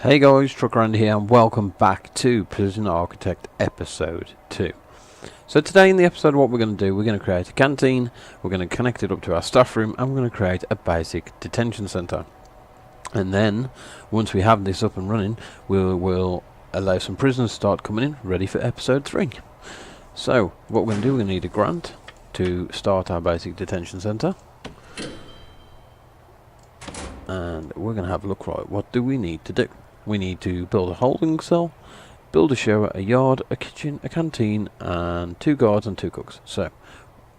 Hey guys, Trucker here and welcome back to Prison Architect episode 2. So today in the episode what we're going to do, we're going to create a canteen, we're going to connect it up to our staff room and we're going to create a basic detention centre. And then, once we have this up and running, we'll allow some prisoners to start coming in, ready for episode 3. So, what we're going to do, we're going to need a grant to start our basic detention centre. And we're going to have a look, right, what do we need to do? We need to build a holding cell, build a shower, a yard, a kitchen, a canteen, and 2 guards and 2 cooks. So,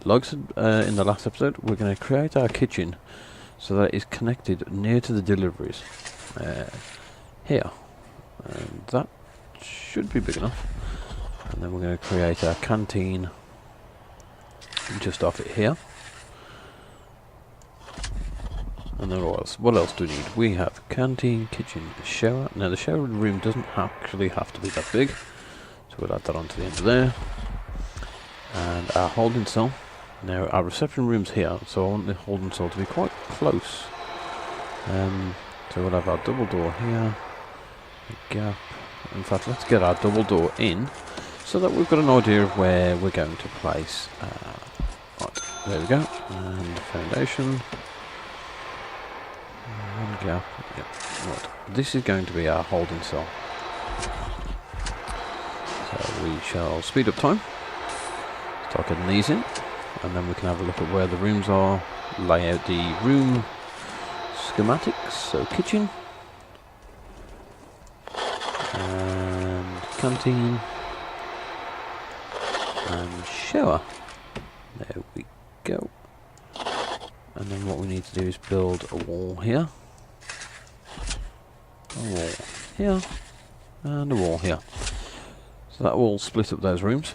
like I said in the last episode, we're going to create our kitchen so that it is connected near to the deliveries. Here. And that should be big enough. And then we're going to create our canteen just off it here. And then what else do we need? We have canteen, kitchen, shower. Now the shower room doesn't actually have to be that big, so we'll add that onto the end of there. And our holding cell. Now our reception room's here, so I want the holding cell to be quite close. So we'll have our double door here, a gap. In fact, let's get our double door in, so that we've got an idea of where we're going to place. Right, there we go. And foundation. One gap. Yep. Right. This is going to be our holding cell. So we shall speed up time. Start getting these in, and then we can have a look at where the rooms are. Lay out the room schematics. So kitchen and canteen and shower. There we go. And then what we need to do is build a wall here, a wall here, and a wall here. So that will split up those rooms.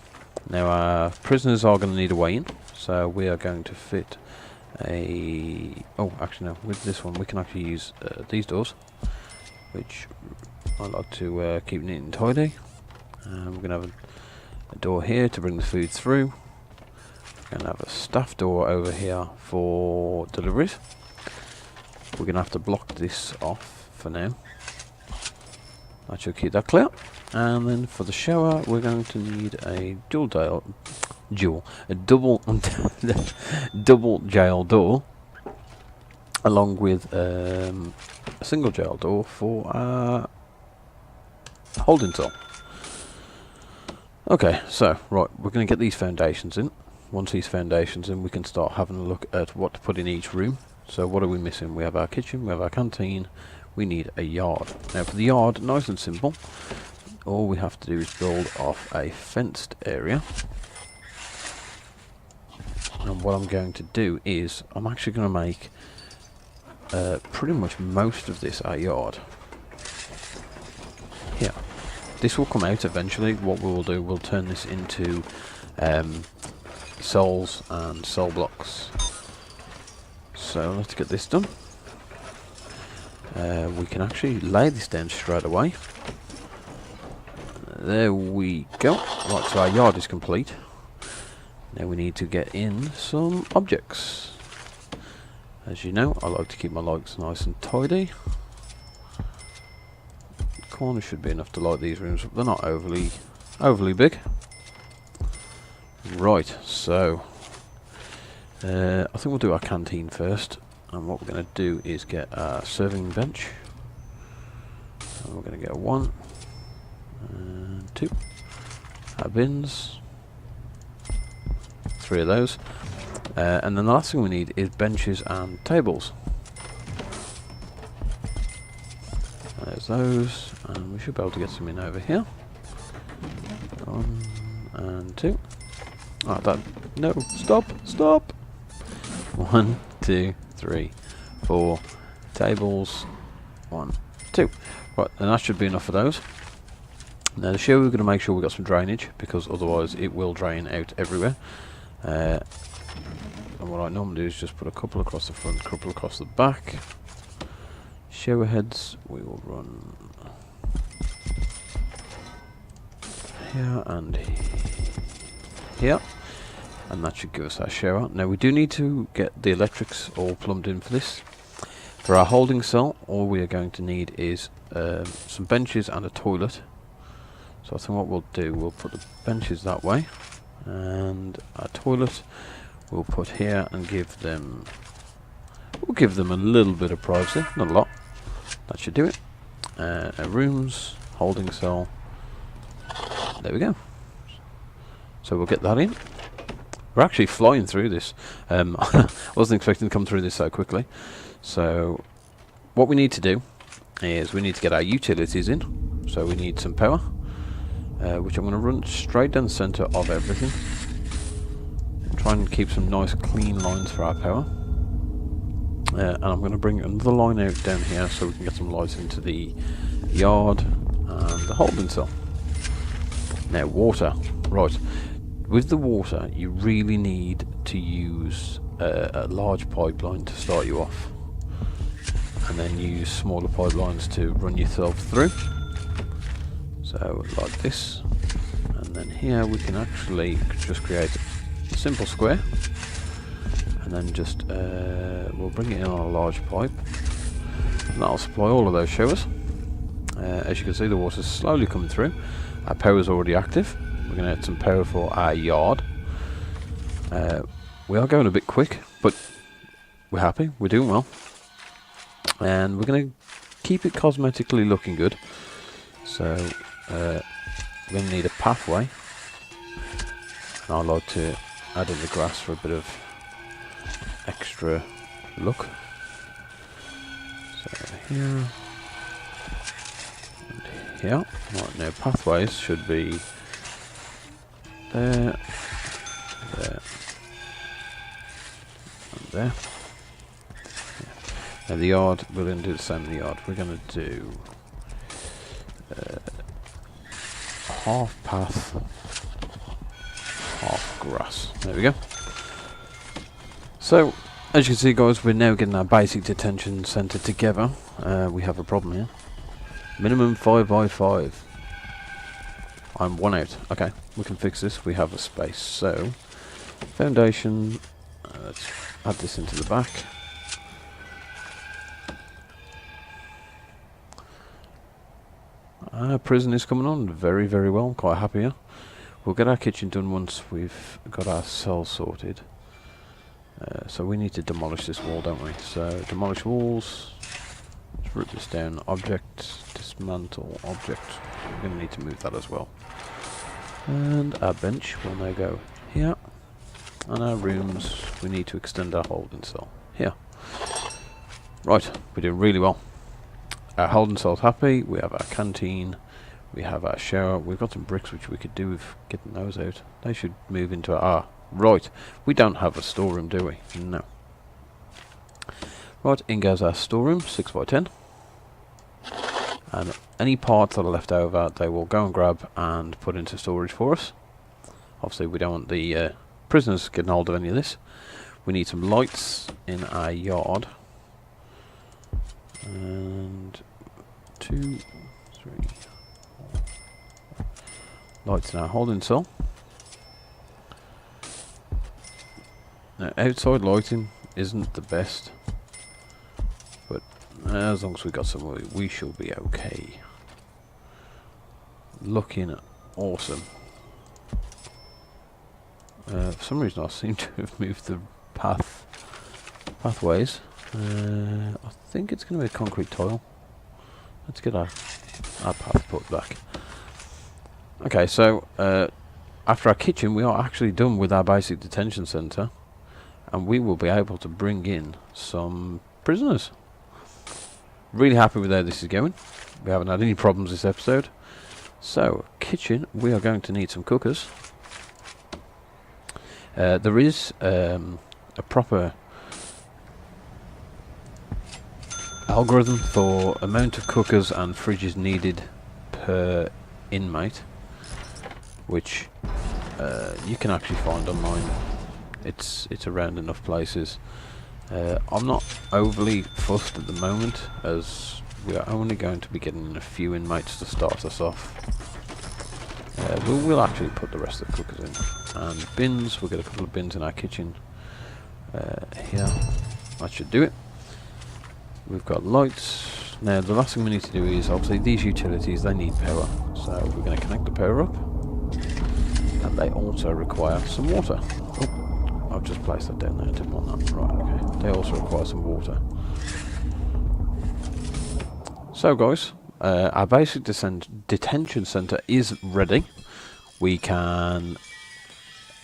Now our prisoners are going to need a way in, so we are going to fit a... Oh, actually no, with this one we can actually use these doors, which I like to keep neat and tidy. We're going to have a door here to bring the food through. We're going to have a staff door over here for deliveries. We're going to have to block this off for now. That should keep that clear. And then for the shower, we're going to need a double jail door, along with a single jail door for our holding cell. Okay, so right, we're going to get these foundations in. Once these foundations in, we can start having a look at what to put in each room. So what are we missing? We have our kitchen, we have our canteen, we need a yard. Now for the yard, nice and simple. All we have to do is build off a fenced area. And what I'm going to do is, I'm actually going to make pretty much most of this our yard. Here. This will come out eventually. What we will do, we'll turn this into cells and cell blocks. So let's get this done. We can actually lay this down straight away. There we go. Right, so our yard is complete. Now we need to get in some objects. As you know, I like to keep my lights nice and tidy. The corner should be enough to light these rooms up. They're not overly big. Right, so I think we'll do our canteen first, and what we're going to do is get our serving bench, and we're going to get 1 and 2, our bins, 3 of those, and then the last thing we need is benches and tables. There's those, and we should be able to get some in over here. 1 and 2. Oh, that, no, stop! 1, 2, 3, 4 tables. 1, 2. Right, and that should be enough for those. Now the shower, we're going to make sure we've got some drainage, because otherwise it will drain out everywhere. And what I normally do is just put a couple across the front, a couple across the back. Shower heads, we will run here and here, and that should give us our shower. Now we do need to get the electrics all plumbed in for this. For our holding cell, all we are going to need is some benches and a toilet. So I think what we'll do, we'll put the benches that way, and our toilet we'll put here and we'll give them a little bit of privacy, not a lot. That should do it. Our rooms, holding cell. There we go. So we'll get that in. We're actually flying through this. I wasn't expecting to come through this so quickly. So what we need to do is we need to get our utilities in. So we need some power, which I'm going to run straight down the centre of everything. Try and keep some nice clean lines for our power. And I'm going to bring another line out down here so we can get some lights into the yard and the holding cell. Now water. Right. With the water, you really need to use a large pipeline to start you off, and then use smaller pipelines to run yourself through. So like this, and then here we can actually just create a simple square, and then just we'll bring it in on a large pipe, and that'll supply all of those showers. As you can see, the water's slowly coming through. Our power is already active. We're going to add some power for our yard. We are going a bit quick, but we're happy. We're doing well. And we're going to keep it cosmetically looking good. So we're going to need a pathway. And I'd like to add in the grass for a bit of extra look. So here and here. Right, now pathways should be there, there, and there. Yeah. Now the yard, we're going to do the same in the yard. We're going to do half path, half grass. There we go. So, as you can see guys, we're now getting our basic detention centre together. We have a problem here. Minimum 5 by 5. I'm 1 out. Okay, we can fix this. We have a space. So, foundation. Let's add this into the back. Prison is coming on very, very well. Quite happy here. We'll get our kitchen done once we've got our cells sorted. So we need to demolish this wall, don't we? So, demolish walls. Let's root this down. Object. Dismantle object. We're going to need to move that as well. And our bench will now go here. And our rooms, we need to extend our holding cell here. Right, we're doing really well. Our holding cell's happy. We have our canteen. We have our shower. We've got some bricks which we could do with getting those out. They should move into our... right, we don't have a storeroom, do we? No. Right, in goes our storeroom, 6 by 10. And any parts that are left over, they will go and grab and put into storage for us. Obviously, we don't want the prisoners getting hold of any of this. We need some lights in our yard. And 2, 3, 4. Lights in our holding cell. Now, outside lighting isn't the best. But as long as we got some, we shall be okay. Looking awesome. For some reason I seem to have moved the pathways. I think it's going to be a concrete tile. Let's get our path put back. Okay, so after our kitchen we are actually done with our basic detention centre, and we will be able to bring in some prisoners. Really happy with how this is going. We haven't had any problems this episode. So, kitchen, we are going to need some cookers. There is a proper algorithm for amount of cookers and fridges needed per inmate, which you can actually find online. It's around enough places. I'm not overly fussed at the moment, as we are only going to be getting in a few inmates to start us off. We'll actually put the rest of the cookers in. And bins, we'll get a couple of bins in our kitchen here. That should do it. We've got lights. Now the last thing we need to do is, obviously these utilities, they need power. So we're going to connect the power up. And they also require some water. Oh, I've just placed that down there, I didn't want that. Right, okay. They also require some water. So guys, our basic detention centre is ready. We can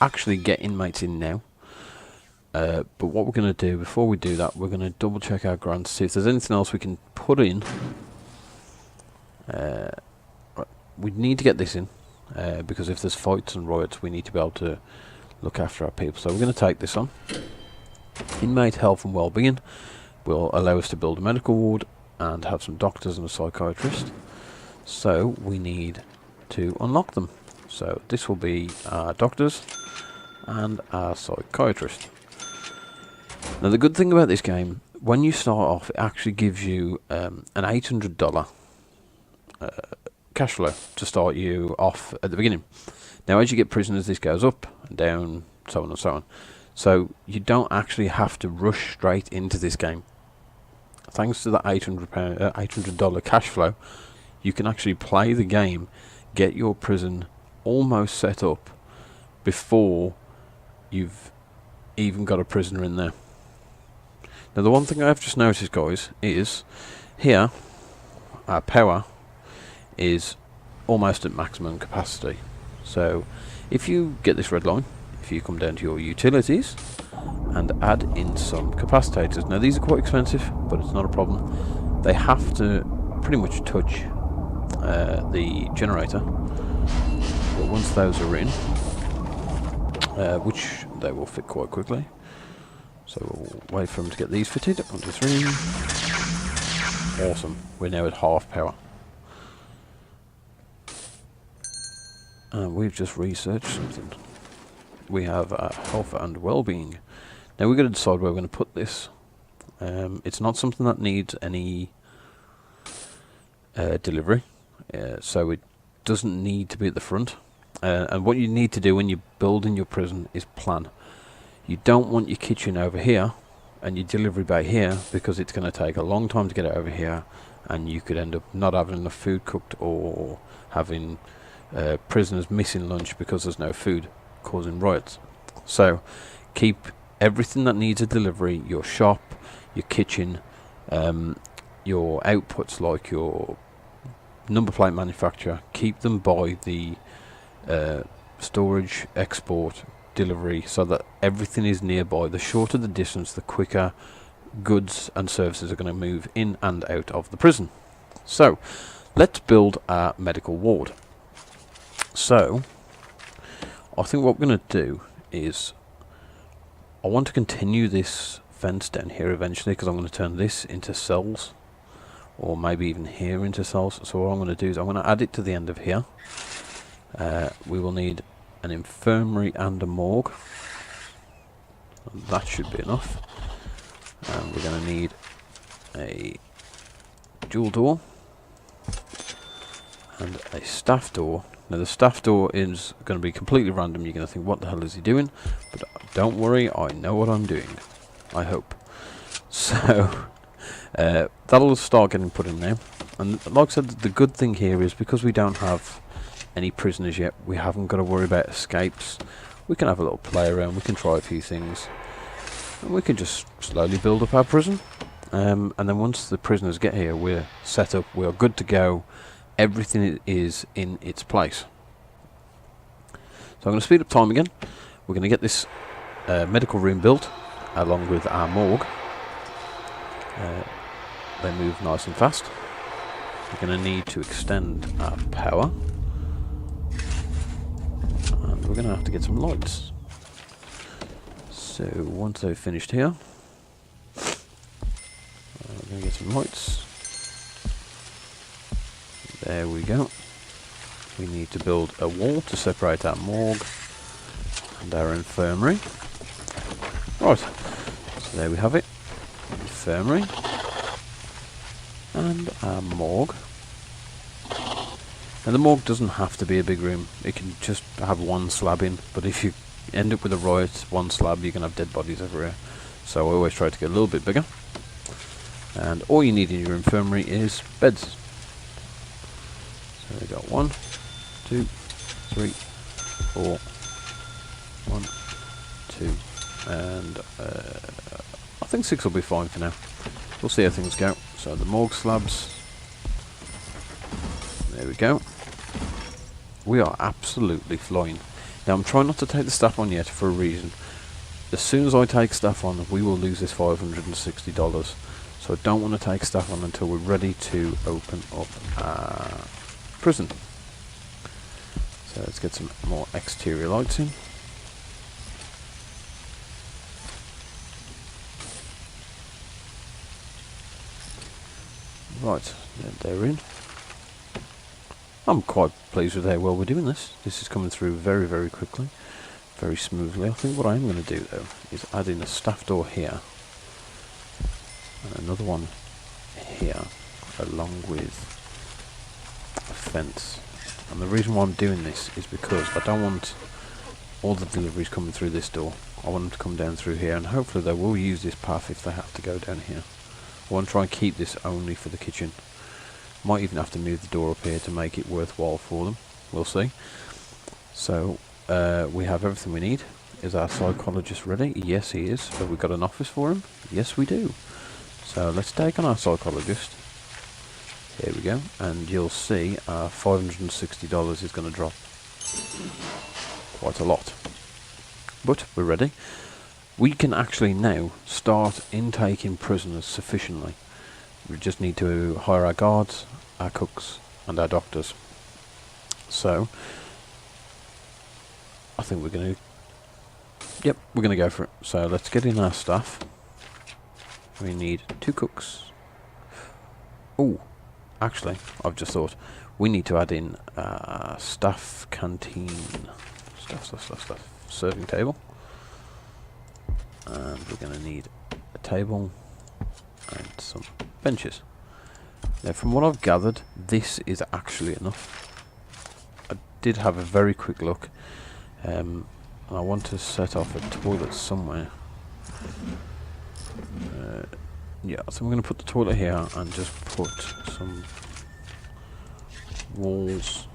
actually get inmates in now. But what we're going to do, before we do that, we're going to double check our grants, see if there's anything else we can put in. Right, we need to get this in, because if there's fights and riots, we need to be able to look after our people. So we're going to take this on. Inmate health and well-being will allow us to build a medical ward and have some doctors and a psychiatrist. So we need to unlock them. So this will be our doctors and our psychiatrist. Now the good thing about this game, when you start off, it actually gives you an $800 cash flow to start you off at the beginning. Now as you get prisoners, this goes up and down, so on and so on. So you don't actually have to rush straight into this game. Thanks to that $800 cash flow, you can actually play the game, get your prison almost set up before you've even got a prisoner in there. Now the one thing I've just noticed, guys, is here our power is almost at maximum capacity. So if you get this red line, if you come down to your utilities and add in some capacitors. Now these are quite expensive, but it's not a problem. They have to pretty much touch the generator, but once those are in, which they will fit quite quickly, so we'll wait for them to get these fitted. 1, 2, 3. Awesome, we're now at half power. And we've just researched something. We have health and well-being. Now we've got to decide where we're going to put this. It's not something that needs any delivery, so it doesn't need to be at the front. And what you need to do when you're building your prison is plan. You don't want your kitchen over here and your delivery bay here, because it's going to take a long time to get it over here, and you could end up not having enough food cooked, or having prisoners missing lunch because there's no food, causing riots. So keep everything that needs a delivery, your shop, your kitchen, your outputs like your number plate manufacturer, keep them by the storage, export, delivery, so that everything is nearby. The shorter the distance, the quicker goods and services are going to move in and out of the prison. So let's build our medical ward. So I think what we're going to do is, I want to continue this fence down here eventually, because I'm going to turn this into cells, or maybe even here into cells. So what I'm going to do is I'm going to add it to the end of here. We will need an infirmary and a morgue. That should be enough. And we're going to need a dual door and a staff door. Now the staff door is going to be completely random. You're going to think, what the hell is he doing? But don't worry, I know what I'm doing. I hope. So that'll start getting put in now. And like I said, the good thing here is, because we don't have any prisoners yet, we haven't got to worry about escapes. We can have a little play around, we can try a few things, and we can just slowly build up our prison. And then once the prisoners get here, we're set up, we're good to go. Everything is in its place. So I'm going to speed up time again. We're going to get this medical room built along with our morgue. They move nice and fast. We're going to need to extend our power, and we're going to have to get some lights. So once they've finished here, we're going to get some lights. There we go. We need to build a wall to separate our morgue and our infirmary. Right, so there we have it. Infirmary and our morgue. Now the morgue doesn't have to be a big room, it can just have one slab in, but if you end up with a riot, one slab, you can have dead bodies everywhere. So I always try to get a little bit bigger. And all you need in your infirmary is beds. So we got 1, 2, 3, 4, 1, 2, and I think 6 will be fine for now. We'll see how things go. So the morgue slabs. There we go. We are absolutely flying. Now I'm trying not to take the staff on yet for a reason. As soon as I take staff on, we will lose this $560. So I don't want to take staff on until we're ready to open up our prison. So let's get some more exterior lights in. Right, they're in. I'm quite pleased with how well we're doing this. This is coming through very, very quickly, very smoothly. I think what I'm going to do though is add in a staff door here and another one here, along with a fence. And the reason why I'm doing this is because I don't want all the deliveries coming through this door. I want them to come down through here, and hopefully they will use this path if they have to go down here. I want to try and keep this only for the kitchen. Might even have to move the door up here to make it worthwhile for them. We'll see. So we have everything we need. Is our psychologist ready? Yes, he is. Have we got an office for him? Yes, we do. So let's take on our psychologist. Here we go. And you'll see our $560 is going to drop quite a lot. But we're ready. We can actually now start intaking prisoners sufficiently. We just need to hire our guards, our cooks, and our doctors. So I think we're going to... Yep, we're going to go for it. So let's get in our staff. We need 2 cooks. Oh, actually, I've just thought we need to add in staff canteen. Staff. Serving table. And we're going to need a table and some benches. Now, from what I've gathered, this is actually enough. I did have a very quick look, and I want to set off a toilet somewhere. Yeah, so I'm going to put the toilet here and just put some walls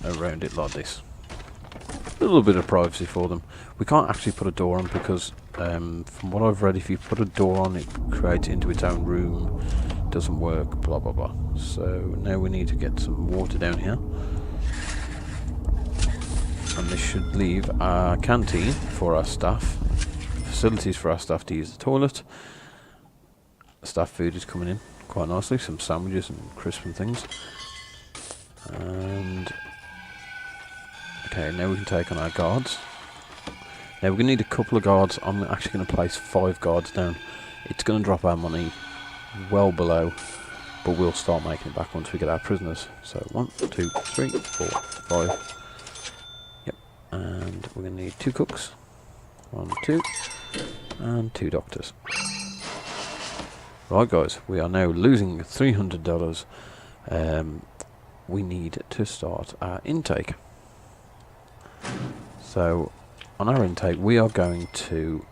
around it like this. A little bit of privacy for them. We can't actually put a door on because from what I've read, if you put a door on, it creates it into its own room, doesn't work, blah blah blah. So now we need to get some water down here, and this should leave our canteen for our staff, facilities for our staff to use the toilet. The staff food is coming in quite nicely, some sandwiches and crisps and things. And okay, now we can take on our guards. Now we're going to need a couple of guards. I'm actually going to place 5 guards down. It's going to drop our money well below, but we'll start making it back once we get our prisoners. So 1, 2, 3, 4, 5. Yep, and we're going to need 2 cooks. 1, 2, and 2 doctors. Right guys, we are now losing $300. We need to start our intake. So on our intake, we are going to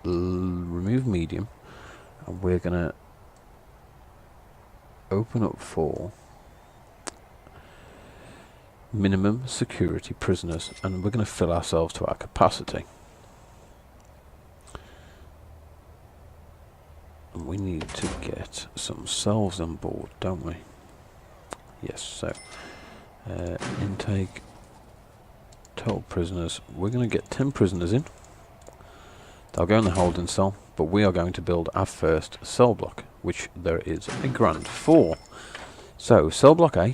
remove medium, and we're going to open up for minimum security prisoners, and we're going to fill ourselves to our capacity. And we need to get some cells on board, don't we? Yes, so intake, total prisoners. We're going to get 10 prisoners in. They'll go in the holding cell, but we are going to build our first cell block, which there is a grant for. So, cell block A,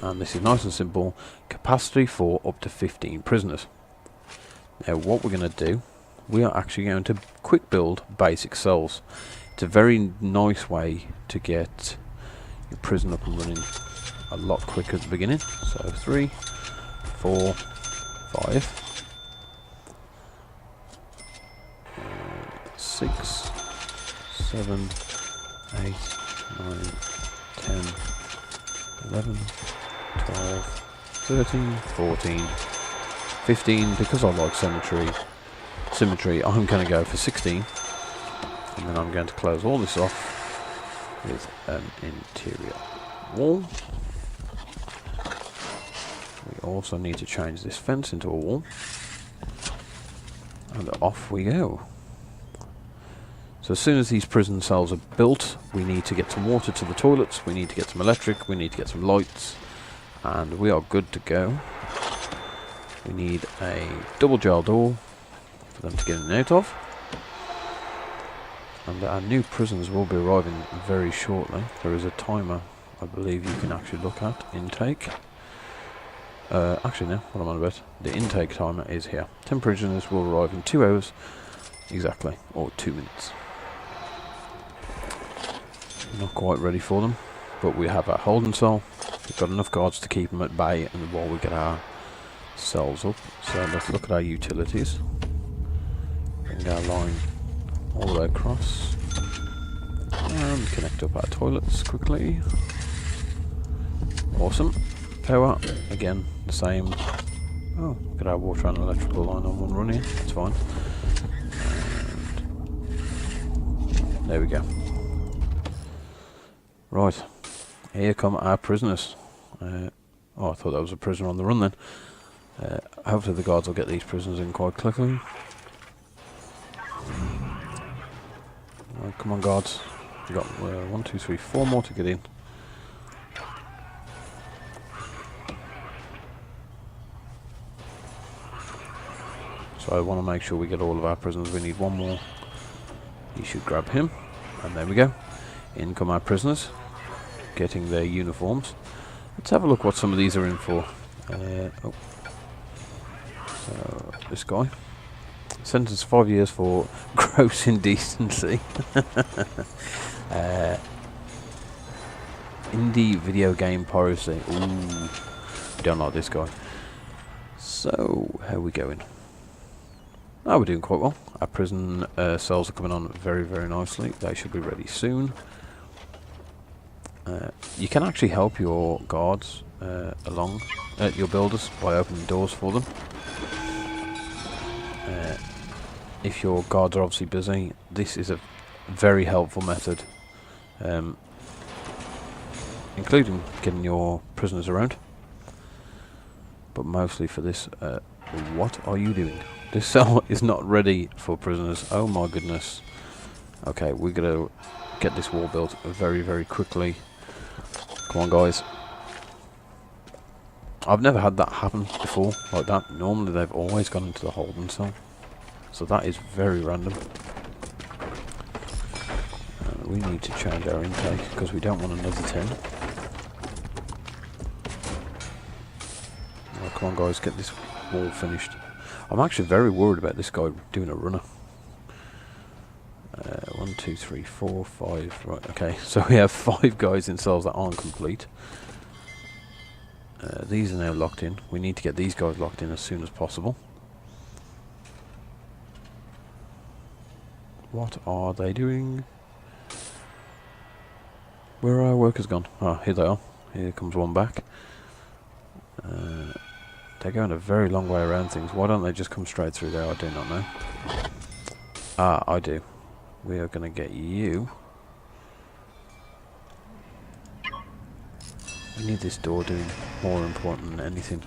and this is nice and simple, capacity for up to 15 prisoners. Now what we're going to do, we are actually going to quick build basic cells. It's a very nice way to get your prison up and running a lot quicker at the beginning. So 3, 4, 5, 6, 7, 8, 9, 10, 11, 12, 13, 14, 15. Because I like symmetry, I'm going to go for 16. And then I'm going to close all this off with an interior wall. We also need to change this fence into a wall. And off we go. So as soon as these prison cells are built, we need to get some water to the toilets, we need to get some electric, we need to get some lights, and we are good to go. We need a double jail door for them to get in and out of. And our new prisons will be arriving very shortly. There is a timer, I believe you can actually look at, intake. Actually no, what am I on about? The intake timer is here. 10 prisoners will arrive in 2 hours, exactly, or 2 minutes. Not quite ready for them, but we have our holding cell. We've got enough guards to keep them at bay and while we get our cells up. So let's look at our utilities. Bring our line all the way across. And connect up our toilets quickly. Awesome. Power, again, the same. Oh, got our water and electrical line on one run here. That's fine. And there we go. Right, here come our prisoners. Oh, I thought that was a prisoner on the run then. Hopefully the guards will get these prisoners in quite quickly. Oh, come on guards. We've got 1, 2, 3, 4 more to get in. So I want to make sure we get all of our prisoners. We need one more. You should grab him. And there we go. In come our prisoners, getting their uniforms. Let's have a look what some of these are in for. So this guy, sentenced 5 years for gross indecency. Indie video game piracy. Ooh, don't like this guy. So how are we going? Oh, we're doing quite well. Our prison cells are coming on very, very nicely. They should be ready soon. You can actually help your guards along, your builders, by opening doors for them. If your guards are obviously busy, this is a very helpful method, including getting your prisoners around. But mostly for this, what are you doing? This cell is not ready for prisoners. Oh my goodness. Okay, we're going to get this wall built very, very quickly. Come on, guys. I've never had that happen before, like that. Normally they've always gone into the holding cell. So that is very random. We need to change our intake because we don't want another 10. Oh, come on, guys, get this wall finished. I'm actually very worried about this guy doing a runner. 1, 2, 3, 4, 5. Right, okay. So we have 5 guys in cells that aren't complete. These are now locked in. We need to get these guys locked in as soon as possible. What are they doing? Where are our workers gone? Ah, here they are. Here comes one back. They're going a very long way around things. Why don't they just come straight through there? I do not know. Ah, I do. We are going to get you. We need this door doing more important than anything.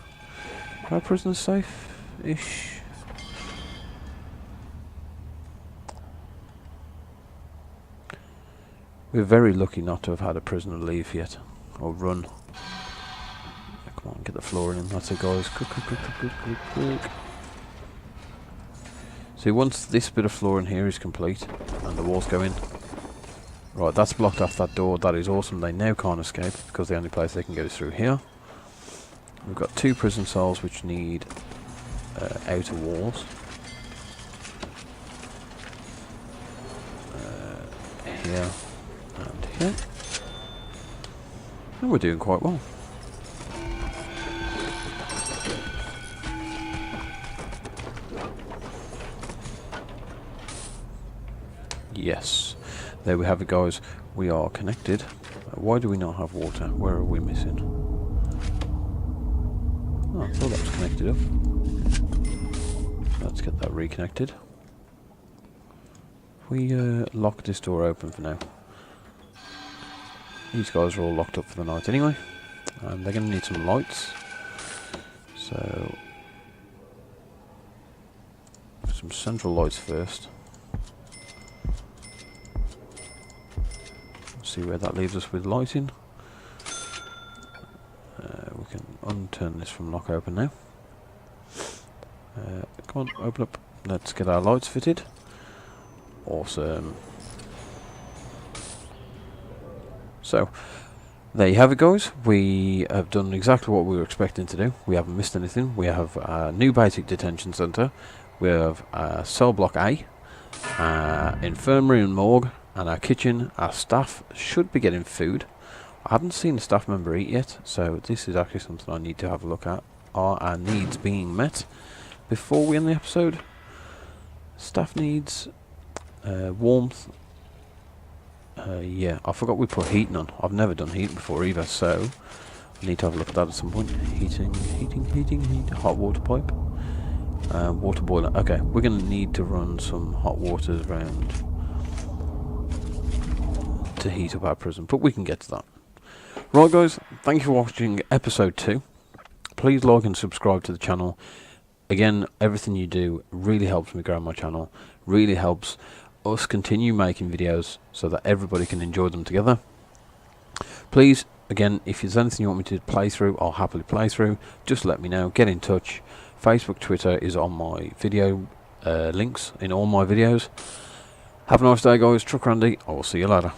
Are our prisoners safe-ish? We're very lucky not to have had a prisoner leave yet. Or run. Come on, get the floor in. That's it, guys. Quick, quick, quick, quick, quick, quick. See, once this bit of floor in here is complete, and the walls go in. Right, that's blocked off that door. That is awesome. They now can't escape, because the only place they can get is through here. We've got 2 prison cells which need outer walls. Here and here. And we're doing quite well. Yes, there we have it, guys. We are connected. Why do we not have water? Where are we missing? Oh, I thought that was connected up. Let's get that reconnected. we lock this door open for now? These guys are all locked up for the night anyway, and they're going to need some lights. So, some central lights first. See where that leaves us with lighting. We can unturn this from lock open now. Come on, open up. Let's get our lights fitted. Awesome. So, there you have it, guys. We have done exactly what we were expecting to do. We haven't missed anything. We have a new basic detention centre. We have cell block A, infirmary and morgue, and our kitchen. Our staff should be getting food. I haven't seen a staff member eat yet, so this is actually something I need to have a look at. Are our needs being met before we end the episode? Staff needs warmth. Yeah, I forgot we put heating on. I've never done heating before either, so I need to have a look at that at some point. Heating. Hot water pipe. Water boiler. Okay, we're going to need to run some hot waters around to heat up our prison, but we can get to that. Right, guys, thank you for watching episode 2. Please like and subscribe to the channel. Again, everything you do really helps me grow my channel, really helps us continue making videos so that everybody can enjoy them together. Please, again, if there's anything you want me to play through, I'll happily play through. Just let me know, get in touch. Facebook, Twitter is on my video links in all my videos. Have a nice day, guys. Truck Randy. I will see you later.